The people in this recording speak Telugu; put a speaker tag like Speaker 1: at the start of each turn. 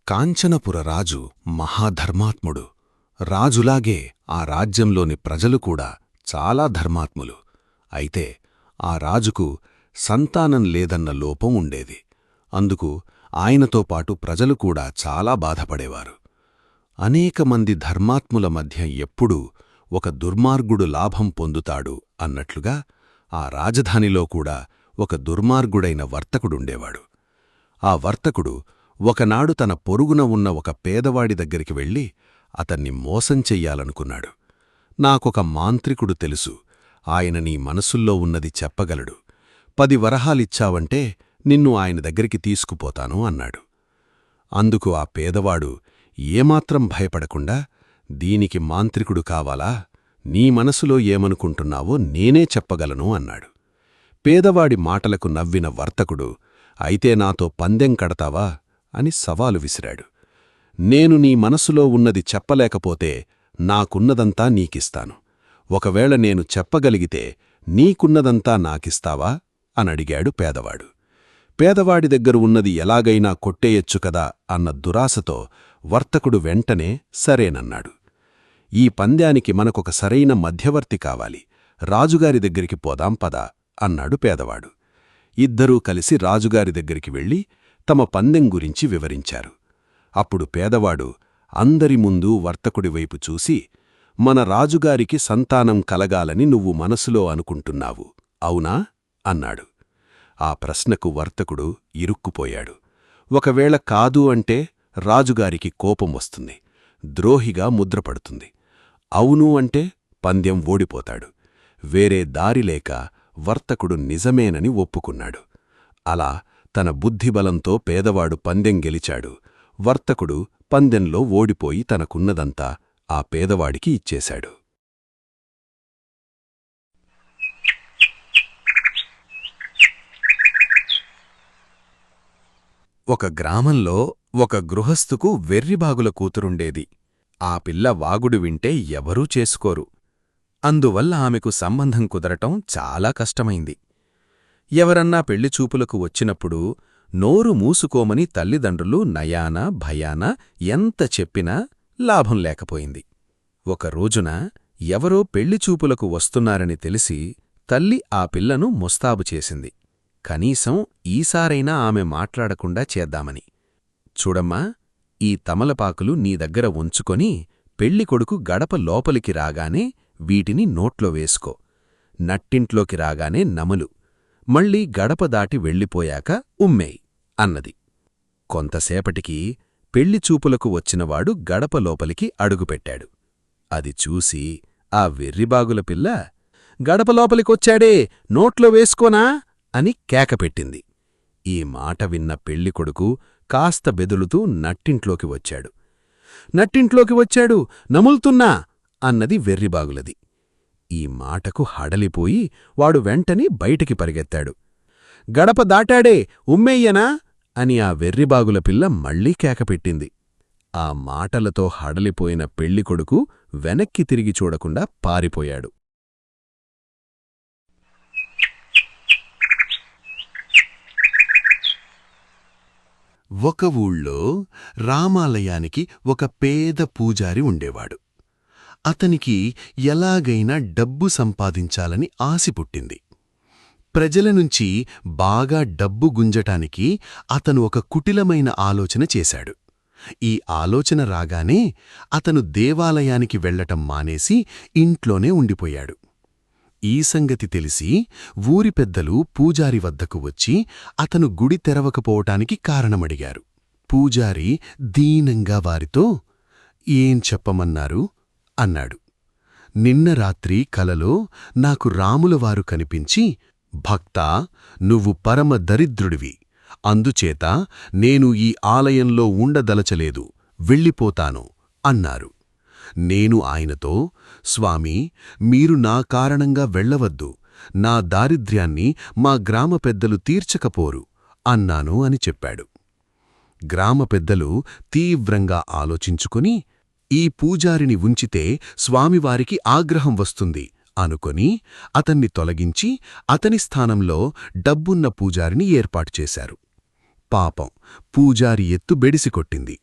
Speaker 1: కాంచనపురరాజు మహాధర్మాత్ముడు. రాజులాగే ఆ రాజ్యంలోని ప్రజలు కూడా చాలా ధర్మాత్ములు. అయితే ఆ రాజుకు సంతానం లేదన్న లోపం ఉండేది. అందుకు ఆయనతో పాటు ప్రజలు కూడా చాలా బాధపడేవారు. అనేకమంది ధర్మాత్ముల మధ్య ఎప్పుడూ ఒక దుర్మార్గుడు లాభం పొందుతాడు అన్నట్లుగా ఆ రాజధానిలో కూడా ఒక దుర్మార్గుడైన వర్తకుడుండేవాడు. ఆ వర్తకుడు ఒకనాడు తన పొరుగున ఉన్న ఒక పేదవాడి దగ్గరికి వెళ్ళి అతన్ని మోసం చెయ్యాలనుకున్నాడు. నాకొక మాంత్రికుడు తెలుసు, ఆయన నీ మనసుల్లో ఉన్నది చెప్పగలడు. 10 వరహాలిచ్చావంటే నిన్ను ఆయన దగ్గరికి తీసుకుపోతాను అన్నాడు. అందుకు ఆ పేదవాడు ఏమాత్రం భయపడకుండా, దీనికి మాంత్రికుడు కావాలా? నీ మనసులో ఏమనుకుంటున్నావో నేనే చెప్పగలను అన్నాడు. పేదవాడి మాటలకు నవ్విన వర్తకుడు, అయితే నాతో పందెం కడతావా అని సవాలు విసిరాడు. నేను నీ మనసులో ఉన్నది చెప్పలేకపోతే నాకున్నదంతా నీకిస్తాను. ఒకవేళ నేను చెప్పగలిగితే నీకున్నదంతా నాకిస్తావా అనడిగాడు పేదవాడు. పేదవాడి దగ్గర ఉన్నది ఎలాగైనా కొట్టేయొచ్చు కదా అన్న దురాశతో వర్తకుడు వెంటనే సరేనన్నాడు. ఈ పంద్యానికి మనకొక సరైన మధ్యవర్తి కావాలి, రాజుగారి దగ్గరికి పోదాం పదా అన్నాడు పేదవాడు. ఇద్దరూ కలిసి రాజుగారి దగ్గరికి వెళ్ళి తమ పందెం గురించి వివరించారు. అప్పుడు పేదవాడు అందరి ముందు వర్తకుడి వైపు చూసి, మన రాజుగారికి సంతానం కలగాలని నువ్వు మనసులో అనుకుంటున్నావు, అవునా అన్నాడు. ఆ ప్రశ్నకు వర్తకుడు ఇరుక్కుపోయాడు. ఒకవేళ కాదు అంటే రాజుగారికి కోపం వస్తుంది, ద్రోహిగా ముద్రపడుతుంది. అవును అంటే పందెం ఓడిపోతాడు. వేరే దారిలేక వర్తకుడు నిజమేనని ఒప్పుకున్నాడు. అలా తన బుద్ధిబలంతో పేదవాడు పందెం గెలిచాడు. వర్తకుడు పందెంలో ఓడిపోయి తనకున్నదంతా ఆ పేదవాడికి ఇచ్చేశాడు. ఒక గ్రామంలో ఒక గృహస్థుకు వెర్రిబాగుల కూతురుండేది. ఆ పిల్ల వాగుడు వింటే ఎవరూ చేసుకోరు. అందువల్ల ఆమెకు సంబంధం కుదరటం చాలా కష్టమైంది. ఎవరన్నా పెళ్లిచూపులకు వచ్చినప్పుడు నోరు మూసుకోమని తల్లిదండ్రులు నయాన భయాన ఎంత చెప్పినా లాభం లేకపోయింది. ఒక రోజున ఎవరో పెళ్లిచూపులకు వస్తున్నారని తెలిసి తల్లి ఆ పిల్లను ముస్తాబు చేసింది. కనీసం ఈసారైనా ఆమె మాట్లాడకుండా చేద్దామని. చూడమ్మా, ఈ తమలపాకులు నీ దగ్గర ఉంచుకొని పెళ్లికొడుకు గడప లోపలికి రాగానే వీటిని నోట్లో వేసుకో, నట్టింట్లోకి రాగానే నములు, మళ్ళీ గడప దాటి వెళ్ళిపోయాక ఉమ్మేయ్ అన్నది. కొంతసేపటికి పెళ్లిచూపులకు వచ్చినవాడు గడప లోపలికి అడుగుపెట్టాడు. అది చూసి ఆ వెర్రిబాగుల పిల్ల, గడప లోపలికొచ్చాడే, నోట్లో వేసుకోనా అని కేకపెట్టింది. ఈ మాట విన్న పెళ్లికొడుకు కాస్త బెదులుతూ నట్టింట్లోకి వచ్చాడు. నట్టింట్లోకి వచ్చాడు, నములుతున్నా అన్నది వెర్రిబాగులది. ఈ మాటకు హడలిపోయి వాడు వెంటనే బయటికి పరిగెత్తాడు. గడప దాటాడే, ఉమ్మేయ్యనా అని ఆ వెర్రిబాగుల పిల్ల మళ్లీ కేకపెట్టింది. ఆ మాటలతో హడలిపోయిన పెళ్లికొడుకు వెనక్కి తిరిగి చూడకుండా పారిపోయాడు.
Speaker 2: ఒక ఊళ్ళో రామాలయానికి ఒక పేద పూజారి ఉండేవాడు. అతనికి ఎలాగైనా డబ్బు సంపాదించాలని ఆశ పుట్టింది. ప్రజల నుంచి బాగా డబ్బు గుంజటానికి అతను ఒక కుటిలమైన ఆలోచన చేశాడు. ఈ ఆలోచన రాగానే అతను దేవాలయానికి వెళ్లటం మానేసి ఇంట్లోనే ఉండిపోయాడు. ఈ సంగతి తెలిసి ఊరి పెద్దలు పూజారి వద్దకు వచ్చి అతను గుడి తెరవకపోవటానికి కారణమడిగారు. పూజారి దీనంగా వారితో, ఏం చెప్పమన్నారు అన్నాడు. నిన్న రాత్రి కలలో నాకు రాములవారు కనిపించి, భక్తా, నువ్వు పరమ దరిద్రుడివి, అందుచేత నేను ఈ ఆలయంలో ఉండదలచలేదు, వెళ్ళిపోతాను అన్నారు. నేను ఆయనతో, స్వామీ, మీరు నా కారణంగా వెళ్ళవద్దు, నా దారిద్ర్యాన్ని మా గ్రామ పెద్దలు తీర్చకపోరు అన్నాను అని చెప్పాడు. గ్రామ పెద్దలు తీవ్రంగా ఆలోచించుకుని, ఈ పూజారిని ఉంచితే స్వామివారికి ఆగ్రహం వస్తుంది అనుకొని అతన్ని తొలగించి అతని స్థానంలో డబ్బున్న పూజారిని ఏర్పాటు చేశారు. పాపం, పూజారి ఎత్తు బెడిసికొట్టింది.